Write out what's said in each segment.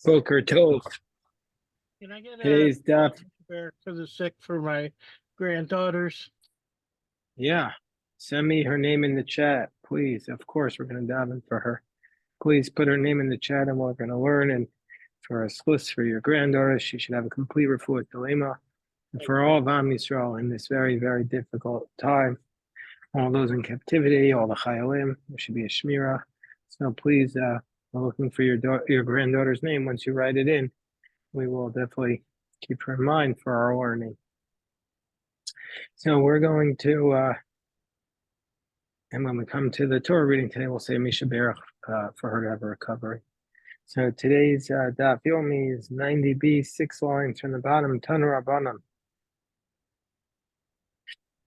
Boker Tov. Can I get Today's daf. for the sick for my granddaughters? Yeah. Send me her name in the chat, please. Of course, we're going to daven for her. Please put her name in the chat and we're going to learn. And for a sliss for your granddaughter, she should have a complete refuah telema. And for all of Am Yisrael in this very, very difficult time, all those in captivity, all the chayalim, there should be a shmira. So please, we're looking for your granddaughter's name. Once you write it in, we will definitely keep her in mind for our learning. So we're going to, and when we come to the Torah reading today, we'll say Misha Berach for her to have a recovery. So today's daf yomi is 90b, 6 lines from the bottom, Tanu Rabbanim.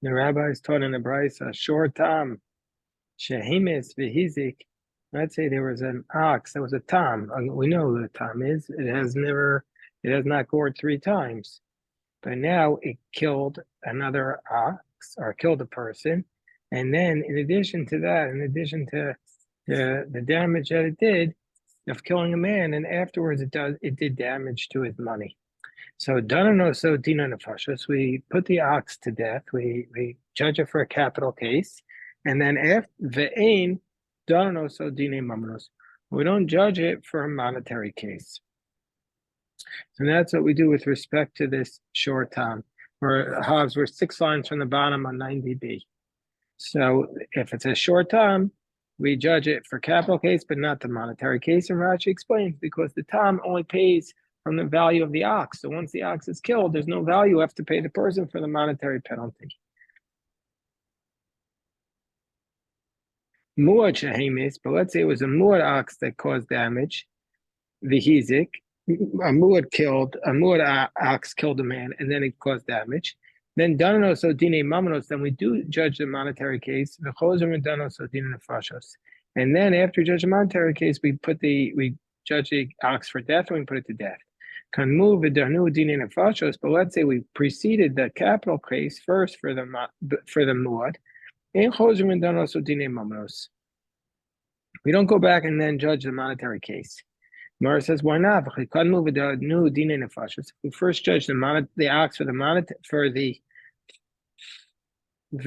The rabbis taught in the Brisa, short tam, shehimis v'hizik. Let's say there was an ox that was a tam. We know what a tam is. It has not gored 3 times. But now it killed another ox or killed a person. And then in addition to that, in addition to the damage that it did of killing a man, and afterwards it did damage to his money. So Dananoso Dina Nefashos, we put the ox to death, we judge it for a capital case, and then after Ve'ain Dananoso Dine Mamnos, we don't judge it for a monetary case. So that's what we do with respect to this short time. We're 6 lines from the bottom on 90b. So if it's a short time, we judge it for capital case, but not the monetary case. And Rashi explains because the time only pays from the value of the ox. So once the ox is killed, there's no value left to pay the person for the monetary penalty. Muad shahemis, but let's say it was a muad ox that caused damage. The hizik, a muad ox killed a man, and then it caused damage. Then dananos o dine mamanos, then we do judge the monetary case. And then after judge the monetary case, we judge the ox for death and we put it to death. But let's say we preceded the capital case first for the muad. We don't go back and then judge the monetary case. Mara says, why not? We first judge the ox for the but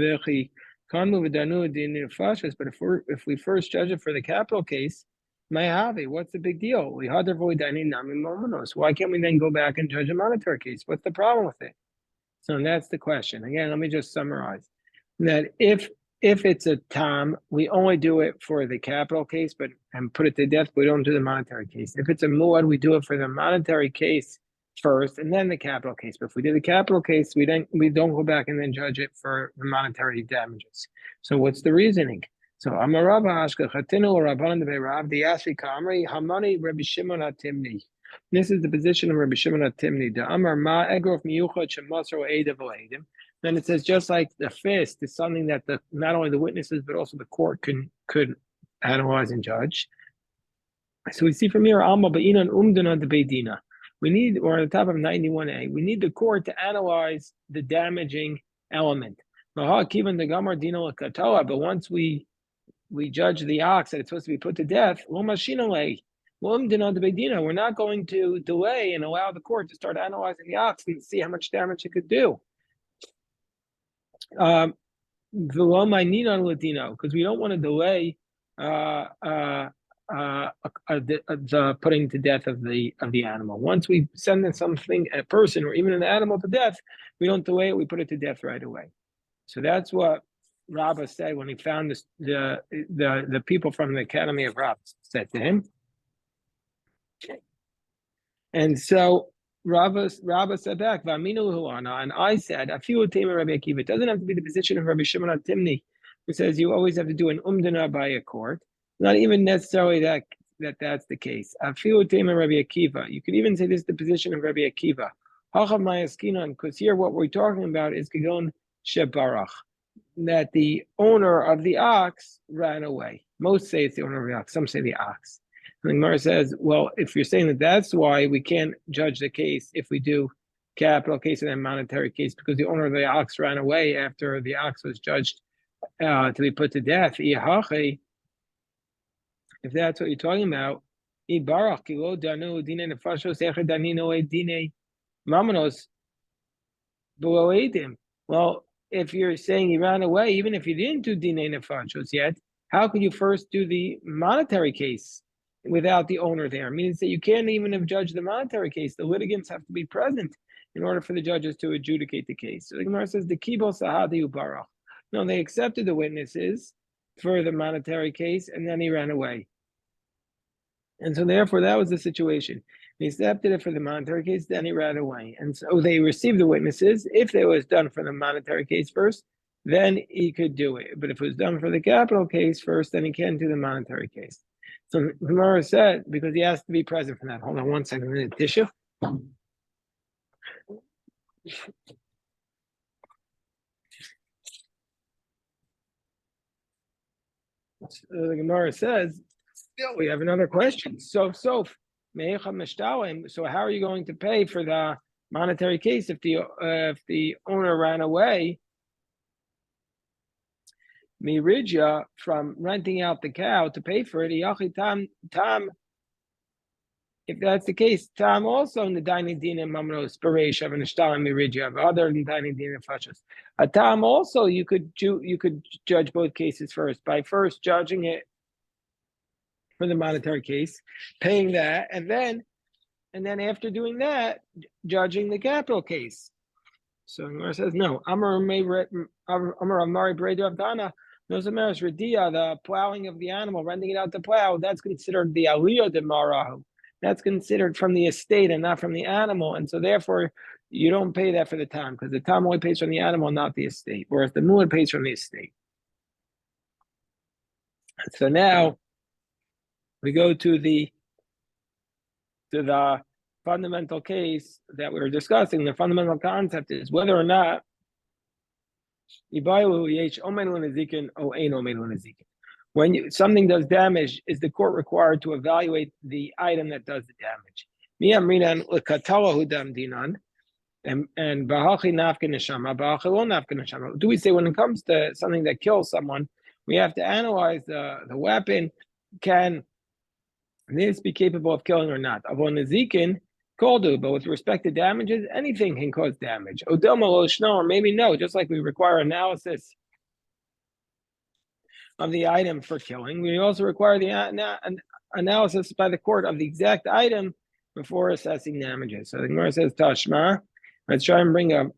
if we first judge it for the capital case, what's the big deal? Why can't we then go back and judge a monetary case? What's the problem with it? So that's the question. Again, let me just summarize that if it's a tam, we only do it for the capital case, and put it to death. We don't do the monetary case. If it's a muad, we do it for the monetary case first, and then the capital case. But if we do the capital case, we don't go back and then judge it for the monetary damages. So what's the reasoning? So Amar Ashka Chatinu or Rabbanan de Rav the Asri Kamri Hamani Rabbi Shimon Atimni. This is the position of Rabbi Shimon Atimni. The Amar Ma Egrof Miyuchad Shemasro Eidav Leidim. Then it says just like the fist is something that not only the witnesses but also the court could analyze and judge. So we see from here Alma Ba'inan Umdana de Beidina. We're on the top of 91a. We need the court to analyze the damaging element. But once we judge the ox that it's supposed to be put to death, we're not going to delay and allow the court to start analyzing the ox and see how much damage it could do. Because we don't want to delay the putting to death of the animal. Once we send a person or even an animal to death, we don't delay it, we put it to death right away. So that's what Rabbah said when he found this, the people from the Academy of Rabbis said to him. And so Rabbah said back, and I said, it doesn't have to be the position of Rabbi Shimon Atimni, who says you always have to do an umdana by a court. Not even necessarily that's the case. You could even say this is the position of Rabbi Akiva. Because here what we're talking about is Gagon Shebarach, that the owner of the ox ran away. Most say it's the owner of the ox, some say the ox. And the Gemara says, well, if you're saying that's why we can't judge the case if we do capital case and then monetary case, because the owner of the ox ran away after the ox was judged to be put to death. If that's what you're talking about, Ibarach kilo danu dine nefashos echad danino dine mamanos below edim. Well, if you're saying he ran away, even if you didn't do dine nefashos yet, how could you first do the monetary case without the owner there? It means that you can't even have judged the monetary case. The litigants have to be present in order for the judges to adjudicate the case. So the Gemara says the kibol sahadi ubarach. No, they accepted the witnesses for the monetary case, and then he ran away. And so therefore that was the situation. He accepted it for the monetary case, then he ran away. And so they received the witnesses. If it was done for the monetary case first, then he could do it. But if it was done for the capital case first, then he can't do the monetary case. So Gemara said, because he has to be present for that. Hold on one second, a tissue. The Gemara says, still we have another question. So how are you going to pay for the monetary case if the owner ran away? Miridja from renting out the cow to pay for it. Tam. If that's the case, Tam also in the dining din and mamnos bereisha and ishtal miridja other than dining din and fashas. A Tam also you could judge both cases first by first judging it for the monetary case, paying that, and then after doing that, judging the capital case. So Gemara says no. Amar Amari Breder of Dana. Nozameres Radia, the plowing of the animal, renting it out to plow, that's considered the aliyah de marahu. That's considered from the estate and not from the animal, and so therefore you don't pay that for the time because the time only pays from the animal, not the estate, whereas the muad pays from the estate. So now we go to the fundamental case that we were discussing. The fundamental concept is whether or not when something does damage, is the court required to evaluate the item that does the damage? Do we say when it comes to something that kills someone, we have to analyze the weapon? Can this be capable of killing or not? But with respect to damages, anything can cause damage. Or maybe no, just like we require analysis of the item for killing, we also require the analysis by the court of the exact item before assessing damages. So the Gemara says Tashma. Let's try and bring a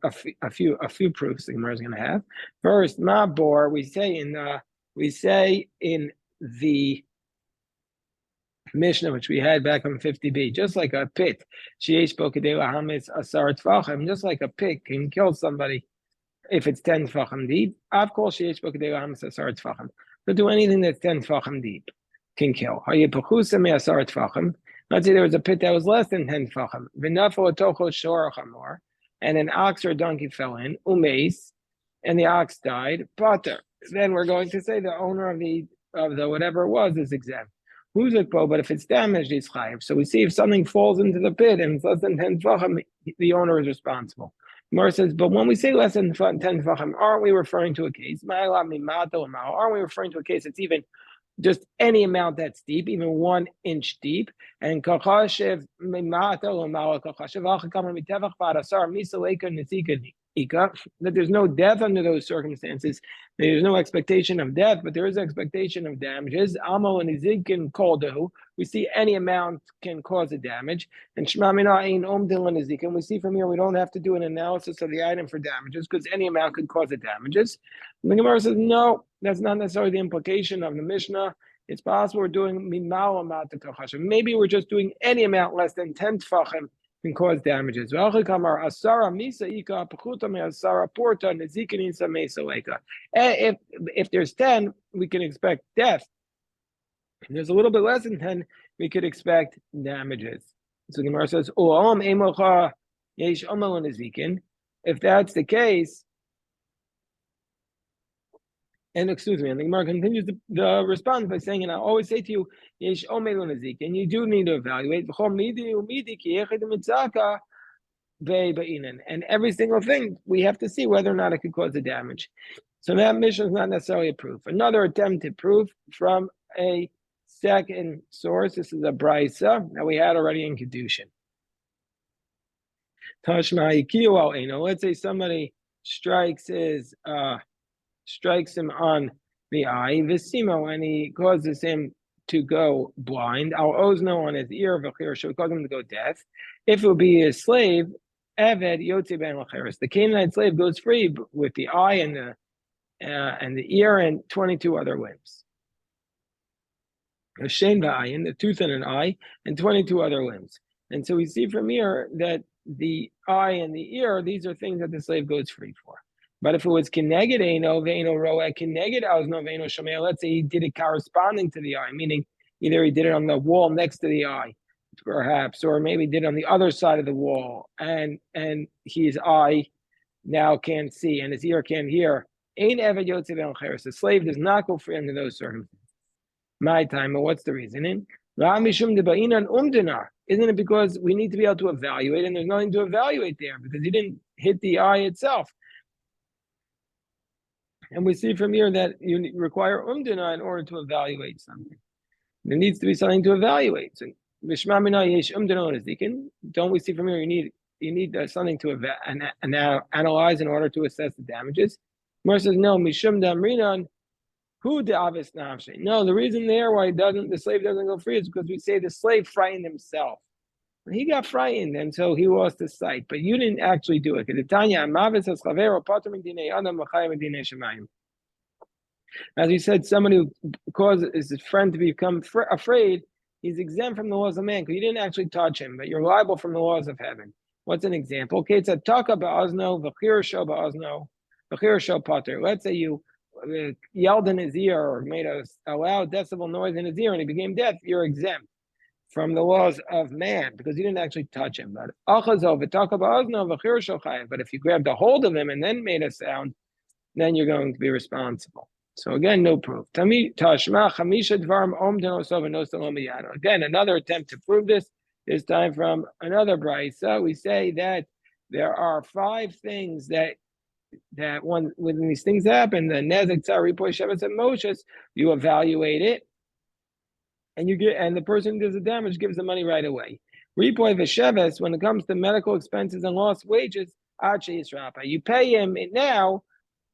few proofs the Gemara is going to have. First, Mabor, we say in the Mishnah, which we had back on 50b, just like a pit, just like a pit can kill somebody if it's 10 tfachim deep. But do anything that's 10 tfachim deep can kill. Let's say there was a pit that was less than 10 tfachim, and an ox or a donkey fell in, umeis, and the ox died, pater. Then we're going to say the owner of the whatever it was is exempt. But if it's damaged, it's chayiv. So we see if something falls into the pit and it's less than 10 tvachim, the owner is responsible. Gemara says, but when we say less than 10 tvachim, aren't we referring to a case? Aren't we referring to a case that's even just any amount that's deep, even 1 inch deep? And that there's no death under those circumstances. There's no expectation of death, but there is expectation of damages. Amo and Izig called we see any amount can cause a damage. And and we see from here we don't have to do an analysis of the item for damages because any amount could cause the damages. And the Gemara says, no, that's not necessarily the implication of the Mishnah. It's possible we're doing maybe we're just doing any amount less than 10 tfachim can cause damages. If there's 10, we can expect death. If there's a little bit less than 10, we could expect damages. So the Gemara says, if that's the case, and the Gemara continues the response by saying, and I always say to you, and you do need to evaluate, and every single thing we have to see whether or not it could cause the damage. So that mission is not necessarily a proof. Another attempt to prove from a second source. This is a brisa that we had already in Kedushin. Let's say somebody strikes him on the eye, Visimo, and he causes him to go blind. Al ozno on his ear, v'chir, should cause him to go deaf. If it would be his slave, Eved Yotzi ben Lacheres. The Canaanite slave goes free with the eye and the ear and 22 other limbs. A shein v'ayin, the tooth and an eye, and 22 other limbs. And so we see from here that the eye and the ear, these are things that the slave goes free for. But if it was keneged eino ve'eno roa, keneged ozno ve'eno shomea, let's say he did it corresponding to the eye, meaning either he did it on the wall next to the eye, perhaps, or maybe did it on the other side of the wall, and his eye now can't see and his ear can't hear. Ein eved yotze ben cheres. The slave does not go free under those circumstances. My time, but what's the reasoning? Isn't it because we need to be able to evaluate, and there's nothing to evaluate there because he didn't hit the eye itself? And we see from here that you require umdina in order to evaluate something. There needs to be something to evaluate. So, don't we see from here you need something to analyze in order to assess the damages? Mar says no. Mishum damrinan. Who the avis nafshe? No, the reason there why the slave doesn't go free is because we say the slave frightened himself. He got frightened, and so he lost his sight. But you didn't actually do it. As we said, somebody who causes his friend to become afraid, he's exempt from the laws of man because you didn't actually touch him, but you're liable from the laws of heaven. What's an example? Okay, it's a taka ba'azno, v'chir sho ba'azno, v'chir sho pater. Let's say you yelled in his ear or made a loud decibel noise in his ear and he became deaf. You're exempt from the laws of man because you didn't actually touch him. But if you grabbed a hold of him and then made a sound, then you're going to be responsible. So again, no proof. Again, another attempt to prove this, this time from another brisa. We say that there are 5 things that when these things happen, the nezek tzar ripoy sheves and moshes, you evaluate it, and the person who does the damage gives the money right away. Ripoy v'sheves, when it comes to medical expenses and lost wages, you pay him now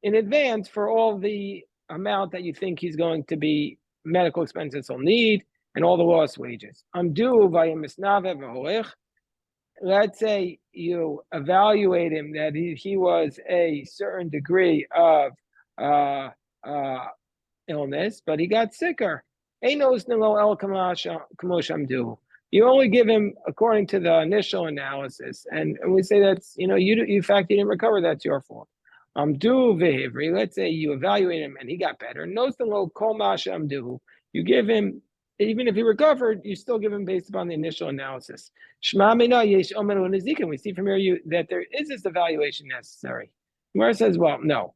in advance for all the amount that you think he's going to be medical expenses he'll need and all the lost wages. Let's say you evaluate him that he was a certain degree of illness, but he got sicker. You only give him according to the initial analysis, and we say that's in fact he didn't recover. That's your fault. Let's say you evaluate him and he got better. You give him, even if he recovered, you still give him based upon the initial analysis. We see from here that there is this evaluation necessary. Gemara says, well, no.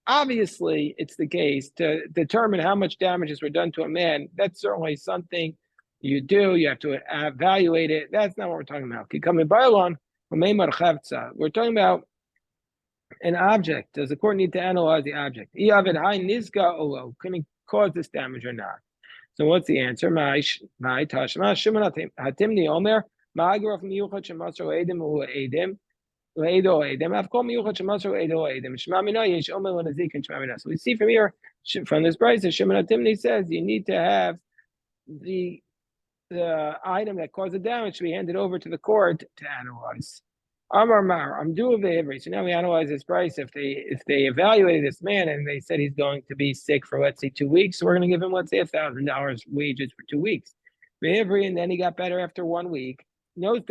Obviously, it's the case to determine how much damages were done to a man. That's certainly something you do. You have to evaluate it. That's not what we're talking about. We're talking about an object. Does the court need to analyze the object? Can it cause this damage or not? So what's the answer? So we see from here, from this price, Shimon HaTimni says you need to have the item that caused the damage to be handed over to the court to analyze. Amar Mar, I'm due of the So now we analyze this price. If they evaluated this man and they said he's going to be sick for let's say 2 weeks, so we're going to give him let's say $1,000 wages for 2 weeks. And then he got better after 1 week. No, you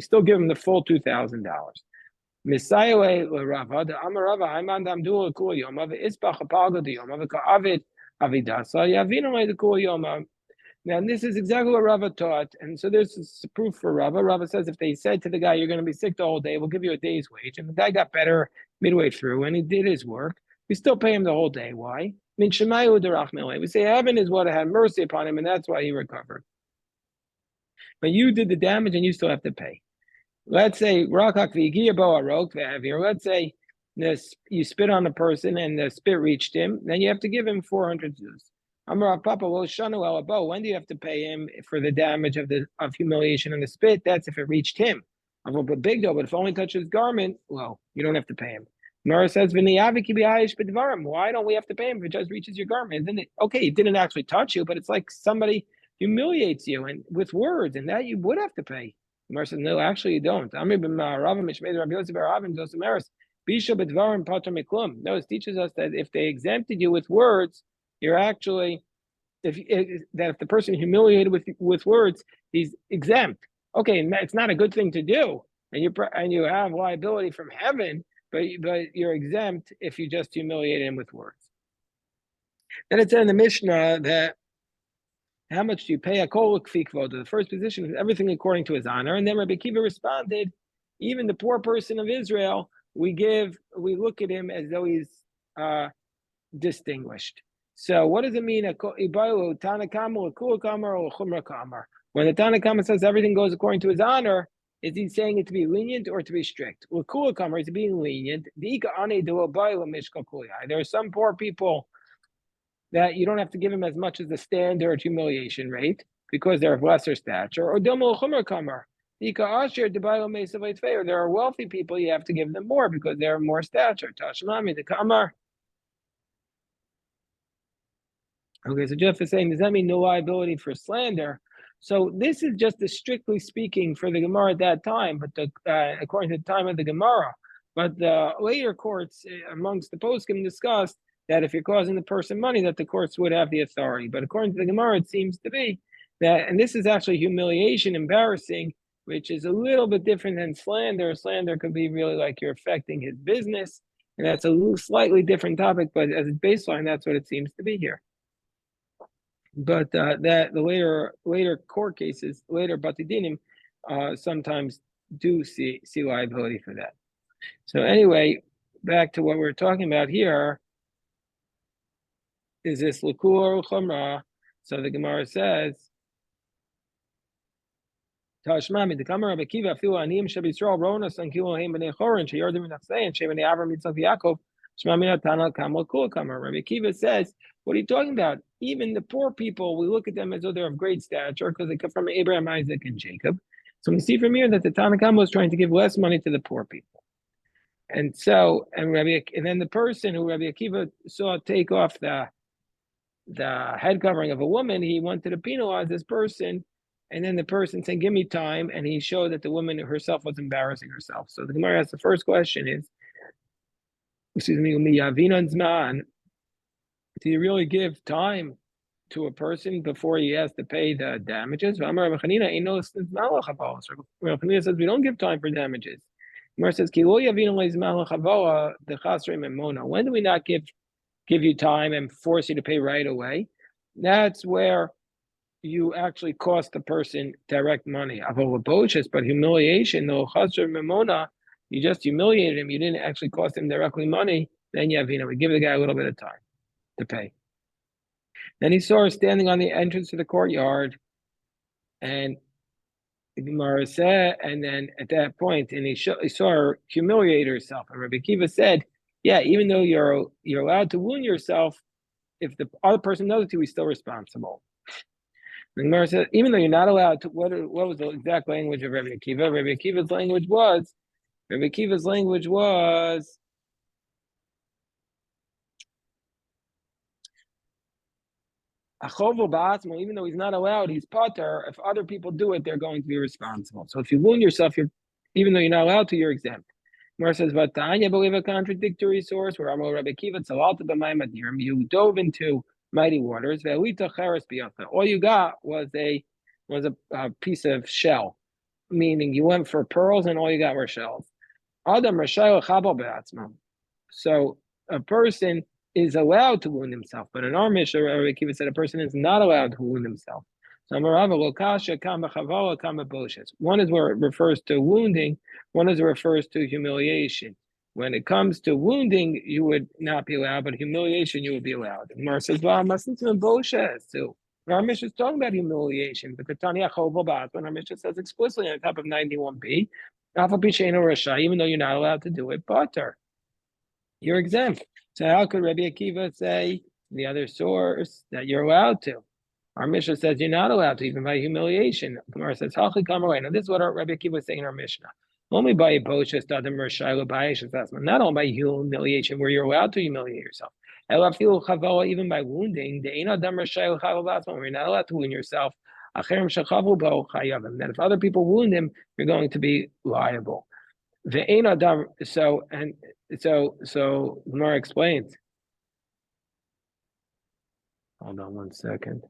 still give him the full $2,000. Now, this is exactly what Rava taught, and so there's proof for Rava. Rava says if they said to the guy, "You're going to be sick the whole day, we'll give you a day's wage," and the guy got better midway through and he did his work, we still pay him the whole day. Why? We say heaven is what had mercy upon him, and that's why he recovered. But you did the damage, and you still have to pay. let's say Rakak Vigiabo Arok Vavir, let's say this you spit on a person and the spit reached him, then you have to give him 400 zuz. Amar Papa Shanu Elabo, when do you have to pay him for the damage of humiliation and the spit? That's if it reached him. But big though, but if it only touches his garment, well, you don't have to pay him. Mara says, why don't we have to pay him if it just reaches your garment? Then okay, it didn't actually touch you, but it's like somebody humiliates you and with words, and that you would have to pay. Gemara says, no, actually you don't. No, it teaches us that if they exempted you with words, you're actually if the person humiliated with words, he's exempt. Okay, and it's not a good thing to do, and you have liability from heaven, but you're exempt if you just humiliate him with words. Then it said in the Mishnah that how much do you pay a kol kfikvoda? The first position is everything according to his honor. And then Rabbi Akiva responded, even the poor person of Israel, we look at him as though he's distinguished. So what does it mean? When the Tana Kamma says everything goes according to his honor, is he saying it to be lenient or to be strict? Is being lenient. There are some poor people that you don't have to give them as much as the standard humiliation rate because they're of lesser stature. Or there are wealthy people, you have to give them more because they're more stature. Okay, so Jeff is saying, does that mean no liability for slander? So this is just strictly speaking for the Gemara at that time, but according to the time of the Gemara. But the later courts amongst the poskim discussed that if you're causing the person money, that the courts would have the authority. But according to the Gemara, it seems to be that, and this is actually humiliation, embarrassing, which is a little bit different than slander. Slander could be really like you're affecting his business, and that's a slightly different topic, but as a baseline, that's what it seems to be here. But that the later court cases, later batidinim, sometimes do see liability for that. So anyway, back to what we're talking about here. Is this Lakur or Chumrah? So the Gemara says, Tashmami, the Kamar of Akiva, Filu Anim Shabi Yisrael, Ronas, and Kilo Haim B'nei Chorin, Sheyardim and Nafsei, and Shebani Avram Yitzchak Yaakov, Shmami Natana Kamal Kul Kamar. Rabbi Akiva says, what are you talking about? Even the poor people, we look at them as though they're of great stature because they come from Abraham, Isaac, and Jacob. So we see from here that the Tanna Kamma was trying to give less money to the poor people. And so, and then the person who Rabbi Akiva saw take off the head covering of a woman, he wanted to penalize this person, and then the person said, give me time, and he showed that the woman herself was embarrassing herself. So the Gemara asks, the first question is, do you really give time to a person before he has to pay the damages? Rabbi Chanina says we don't give time for damages. Gemara says, when do we not give you time and force you to pay right away? That's where you actually cost the person direct money. But humiliation, you just humiliated him. You didn't actually cost him directly money. Then we give the guy a little bit of time to pay. Then he saw her standing on the entrance to the courtyard, and the Gemara said, and then at that point, and he saw her humiliate herself. And Rabbi Akiva said, yeah, even though you're allowed to wound yourself, if the other person knows it too, he's still responsible. The Gemara said, even though you're not allowed to, what was the exact language of Rabbi Akiva? Rabbi Akiva's language was, even though he's not allowed, he's pater. If other people do it, they're going to be responsible. So if you wound yourself, even though you're not allowed to, you're exempt. Gemara says, but Tanya believe a contradictory source where Amar Rabbi Akiva tzalata b'mayim adirim. You dove into mighty waters. All you got was a piece of shell, meaning you went for pearls and all you got were shells. So a person is allowed to wound himself, but in our Mishnah, Rabbi Akiva said a person is not allowed to wound himself. So one is where it refers to wounding, one is where it refers to humiliation. When it comes to wounding, you would not be allowed, but humiliation you would be allowed. And Mar says, well, I must listen to Boshes too. Our Mishnah is talking about humiliation, but the Tanya when our Mishnah says explicitly on the top of 91b, Even though you're not allowed to do it, butter. You're exempt. So how could Rabbi Akiva say the other source that you're allowed to? Our Mishnah says you're not allowed to, even by humiliation. Gemara says, Hachi Kamarway. Now, this is what our Rabbi Akiva was saying in our Mishnah. Only by not only by humiliation, where you're allowed to humiliate yourself. Even by wounding, we're not allowed to wound yourself. That if other people wound him, you're going to be liable. So Gemara explains. Hold on one second.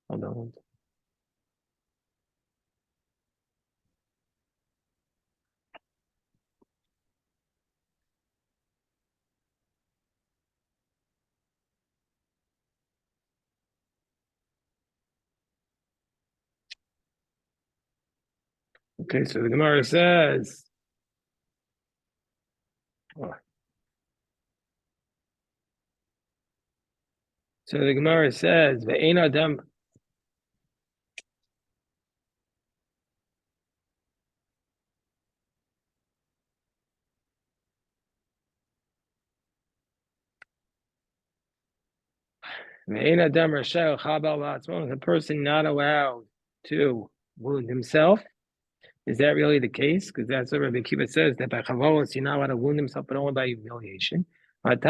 Hold on. Okay, so the Gemara says. So the Gemara says, "Ve'ein adam." The person not allowed to wound himself. Is that really the case? Because that's what Rabbi Akiva says, that by chavolos you're not allowed to wound himself, but only by humiliation. So, but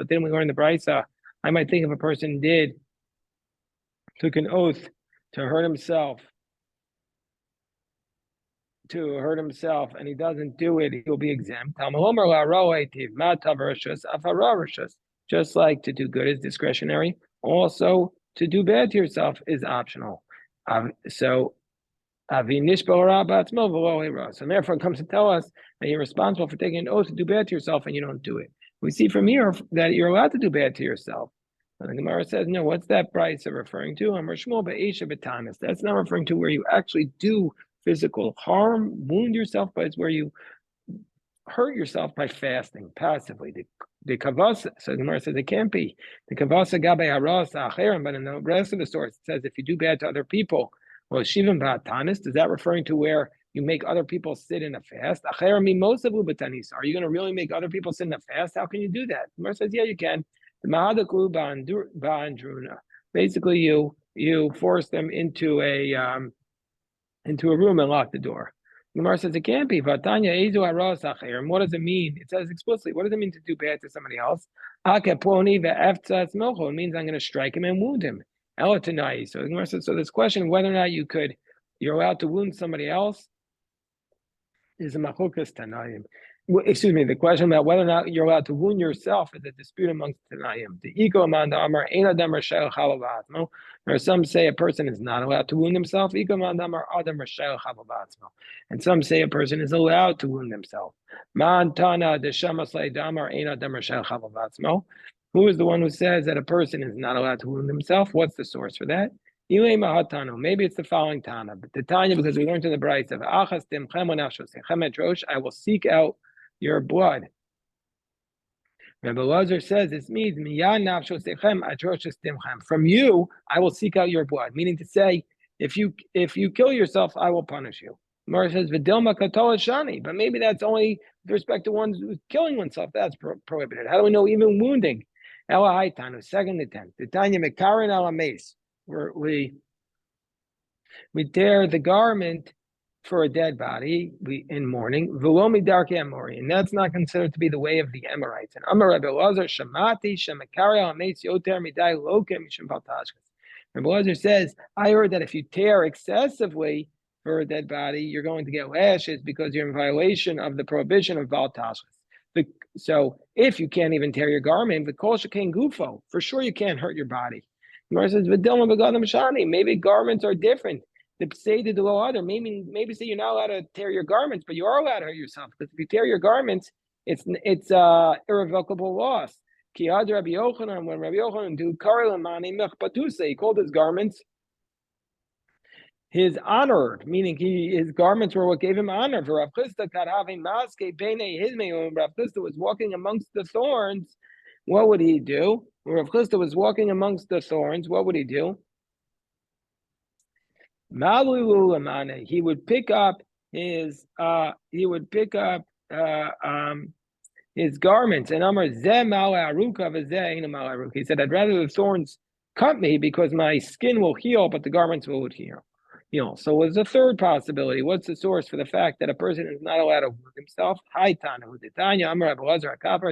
then we learn the Brisa. I might think if a person took an oath to hurt himself, and he doesn't do it, he'll be exempt. Just like to do good is discretionary, also to do bad to yourself is optional. So therefore it comes to tell us that you're responsible for taking an oath to do bad to yourself and you don't do it. We see from here that you're allowed to do bad to yourself. And the Gemara says, no, what's that Brisa referring to? That's not referring to where you actually do physical harm, wound yourself, but it's where you hurt yourself by fasting passively. The kavasa, so the Gemara says it can't be. The kavasa gabe haras acherim, but in the rest of the source it says if you do bad to other people, well, shivim ba'atanis, is that referring to where you make other people sit in a fast? Acherim mimosavu b'tanis. Are you going to really make other people sit in a fast? How can you do that? The Gemara says, yeah, you can. The mahadaklu ba'andruna. Basically, you force them into a room and lock the door. The Gemara says it can't be. Vatanya ezu haras acherim. What does it mean? It says explicitly. What does it mean to do bad to somebody else? Akeponi ve'eftzas mocho. It means I'm going to strike him and wound him. Elatanai. So the Gemara says, so this question of whether or not you're allowed to wound somebody else is a machukas tanaim. Excuse me, the question about whether or not you're allowed to wound yourself is a dispute amongst tanaim. The ego amanda amar ein adam rashel chalavatmo. Or some say a person is not allowed to wound himself. Ego amanda amar adam rashel chalavatmo. And some say a person is allowed to wound himself. Man tana deshamas damar ein adam rashel chalavatmo. Who is the one who says that a person is not allowed to wound himself? What's the source for that? Maybe it's the following Tana, but the Tanya, because we learned in the Brisa of Achas I will seek out your blood. Rabbi Lazar says this means from you, I will seek out your blood, meaning to say, if you kill yourself, I will punish you. Mara says Vidilma Katola Shani, but maybe that's only with respect to one who's killing oneself. That's prohibited. How do we know even wounding? Ela Haitanu, second attempt. The Tanya Mekarin ala mace. We tear the garment for a dead body in mourning, velomi darke amori, and that's not considered to be the way of the Amorites. And Amar Rebbe Lazar Shamati Shemakari al Meitz Yoter Midai Loke Mishum Baltashkas. Rebbe Lazar says, I heard that if you tear excessively for a dead body, you're going to get lashes because you're in violation of the prohibition of Baltashkas. So if you can't even tear your garment, the kol shekain gufo, for sure you can't hurt your body. Gemara says, maybe garments are different. The say to the other, maybe say you're not allowed to tear your garments, but you are allowed to hurt yourself. Because if you tear your garments, it's irrevocable loss. When Rabbi Yochanan do Karilamani Mechpatusa, he called his garments his honored, meaning his garments were what gave him honor. For Rav Chisda was walking amongst the thorns. What would he do? When Rav Chisda was walking amongst the thorns, what would he do? He would pick up his garments. And Amar Zeh Mala Aruka v'Zeh Eina Mala Aruka. He said, I'd rather the thorns cut me because my skin will heal, but the garments will heal. So what's the third possibility? What's the source for the fact that a person is not allowed to wound himself? It's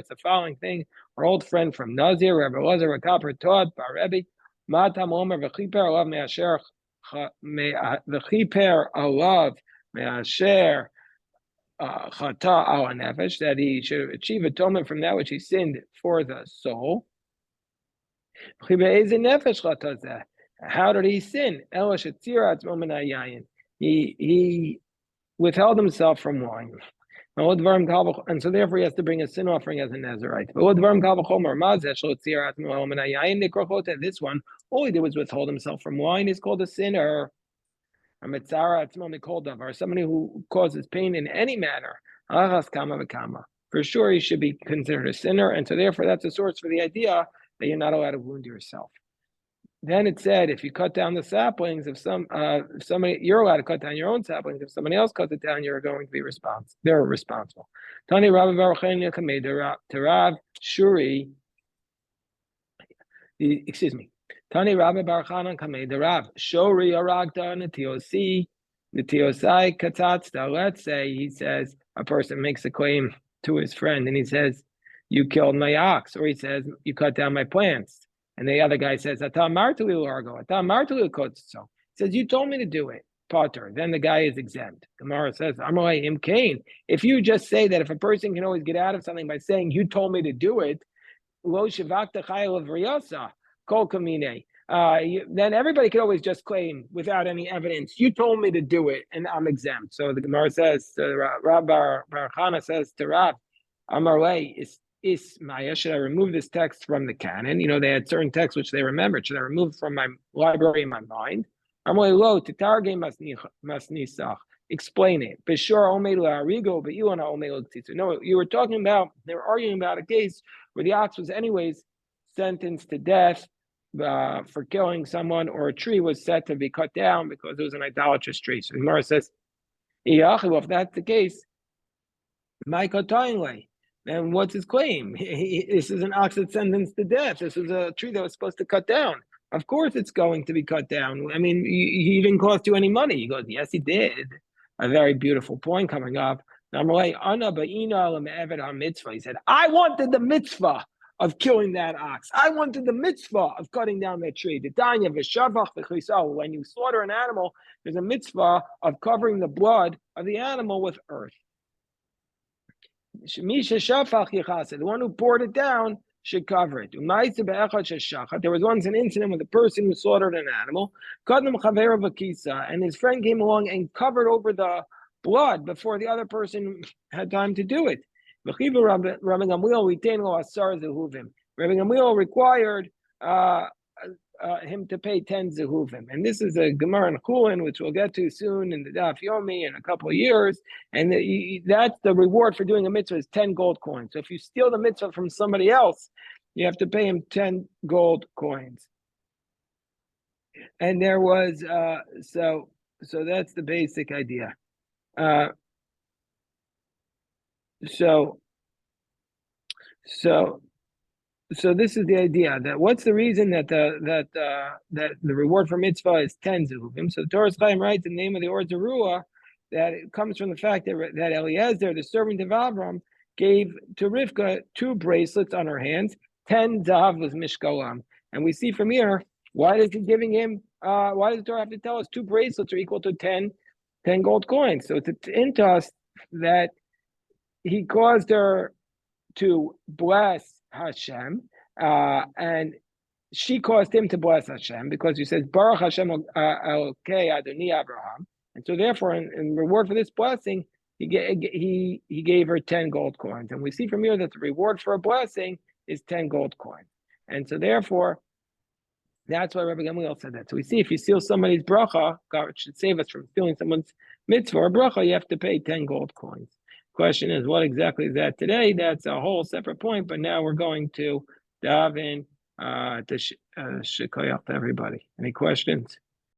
the following thing. Our old friend from Nazir, Rabbi Elazar Akaper taught by Rebbe, Matam Omer v'chiper alav me'asher v'chiper alav me'asher chata al nefesh, that he should achieve atonement from that which he sinned for the soul. How did he sin? He withheld himself from wine. And so therefore he has to bring a sin offering as a Nazarite. This one, all he did was withhold himself from wine, is called a sinner. Or somebody who causes pain in any manner. Bava Kamma. For sure he should be considered a sinner, and so therefore that's a source for the idea that you're not allowed to wound yourself. Then it said, if you cut down the saplings, if somebody, you're allowed to cut down your own saplings. If somebody else cuts it down, you're going to be responsible. They're responsible. Tani Rabbi Baruch Rav Shuri. Excuse me. Tani Rabbi Baruch Kamei the Rav Shuri Aragda Natiosi Natiosai Katatzta. Let's say he says a person makes a claim to his friend and he says, "You killed my ox," or he says, "You cut down my plants." And the other guy says, Atam martuli largo, Atam martuli kotso. He says, you told me to do it, Potter. Then the guy is exempt. Gemara says, Amalei im kain. If you just say that if a person can always get out of something by saying, you told me to do it, lo shivakta chayil of riyasa, kol kamine. Then everybody could always just claim without any evidence, you told me to do it, and I'm exempt. So the Gemara says, Rabbi Baruch says to Rav, Amalei is Maya, should I remove this text from the canon? They had certain texts which they remembered. Should I remove from my library in my mind? Explain it. No, you were talking about, they were arguing about a case where the ox was anyways sentenced to death for killing someone, or a tree was set to be cut down because it was an idolatrous tree. So Gemara says, if that's the case, and what's his claim? This is an ox that's sentenced to death. This is a tree that was supposed to cut down. Of course it's going to be cut down. I mean, he didn't cost you any money. He goes, yes, he did. A very beautiful point coming up. He said, I wanted the mitzvah of killing that ox. I wanted the mitzvah of cutting down that tree. When you slaughter an animal, there's a mitzvah of covering the blood of the animal with earth. The one who poured it down should cover it. There was once an incident with a person who slaughtered an animal, and his friend came along and covered over the blood before the other person had time to do it. Rabbi Gamliel required him to pay 10 zehuvim. And this is a Gemara in Chulin, which we'll get to soon in the Daf Yomi in a couple of years. And that's the reward for doing a mitzvah is 10 gold coins. So if you steal the mitzvah from somebody else, you have to pay him 10 gold coins. And there was, so that's the basic idea. So this is the idea that what's the reason that the reward for mitzvah is 10 zehuvim. So the Torah Chaim writes in the name of the Or Zerua that it comes from the fact that Eliezer, the servant of Avram, gave to Rivka 2 bracelets on her hands. 10 zahav was mishkalam, and we see from here why is he giving him? Why does the Torah have to tell us 2 bracelets are equal to 10 gold coins? So it's into us that he caused her to bless Hashem, and she caused him to bless Hashem because he says Baruch Hashem Elokei Adoni Abraham, and so therefore, in reward for this blessing, he gave her 10 gold coins, and we see from here that the reward for a blessing is 10 gold coins, and so therefore, that's why Rabbi Gamliel said that. So we see if you steal somebody's bracha, God should save us from stealing someone's mitzvah or bracha, you have to pay 10 gold coins. Question is, what exactly is that today? That's a whole separate point, but now we're going to dive in to shikoyach to everybody. Any questions?